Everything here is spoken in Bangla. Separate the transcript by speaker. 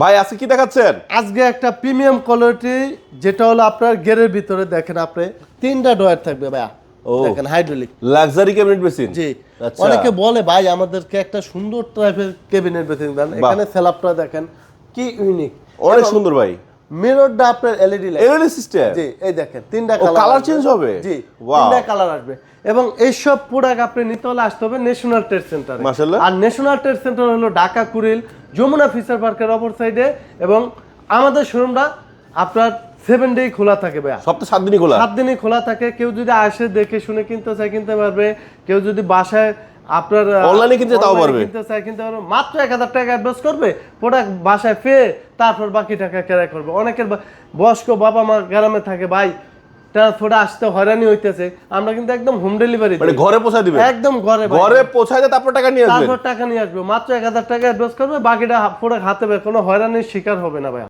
Speaker 1: ভাই আজকে কি দেখাচ্ছেন?
Speaker 2: আজকে একটা প্রিমিয়াম কোয়ালিটি, যেটা হলো আপনার গেরের ভিতরে দেখেন আপনি 3টা ডয়ার থাকবে ভাইয়া। দেখেন হাইড্রোলিক
Speaker 1: লাক্সারি ক্যাবিনেট বেসিন।
Speaker 2: জি।
Speaker 1: আচ্ছা।
Speaker 2: অনেকে বলে ভাই আমাদেরকে একটা সুন্দর টাইপের ক্যাবিনেট বেসিন দেন। এখানে সেলআপটা দেখেন কি ইউনিক,
Speaker 1: অনেক সুন্দর ভাই।
Speaker 2: মিররটা আপনার এলইডি লাইট,
Speaker 1: এলইডি সিস্টেম।
Speaker 2: জি এই দেখেন 3টা
Speaker 1: কালার চেঞ্জ হবে।
Speaker 2: জি,
Speaker 1: ওয়াও।
Speaker 2: 3টা কালার আসবে। এবং এইসব প্রোডাক্ট আপনি নিতে হলে আসতে হবে ন্যাশনাল ট্রেড সেন্টারে।
Speaker 1: মাশাআল্লাহ।
Speaker 2: আর ন্যাশনাল ট্রেড সেন্টার হলো ঢাকা কুড়িল যমুনা ফিচার পার্কের অপর সাইডে। এবং আমাদের শোরুমটা আপনার 7 ডে খোলা থাকে ভাইয়া।
Speaker 1: সপ্তাহে 7 দিনই খোলা।
Speaker 2: 7 দিনই খোলা থাকে। কেউ যদি আসে দেখে শুনে কিনতে চায় কিনতে পারবে, কেউ যদি বাসায় আপনার
Speaker 1: অনলাইনে কিনতে তাও পারবে।
Speaker 2: কিনতে চায় কিনতে পারবে। মাত্র 1000 টাকা অ্যাডভান্স করবে, প্রোডাক্ট বাসায় পেয়ে তারপর বাকি টাকা ক্রয় করবে। অনেকের বয়স্ক বাবা মা গ্রামে থাকে ভাই, ট্রান্সপোর্টে আসতে হয়রানি হইতেছে, আমরা কিন্তু একদম হোম ডেলিভারি
Speaker 1: মানে ঘরে পৌঁছে দিবে।
Speaker 2: একদম ঘরে
Speaker 1: ঘরে পৌঁছায় দিয়ে তারপর টাকা নিয়ে আসবে।
Speaker 2: তারপর টাকা নিয়ে আসবে। মাত্র 1000 টাকা অ্যাডভান্স করবে, বাকিটা প্রোডাক্ট হাতে পাবে, কোনো হয়রানির শিকার হবে না ভাই।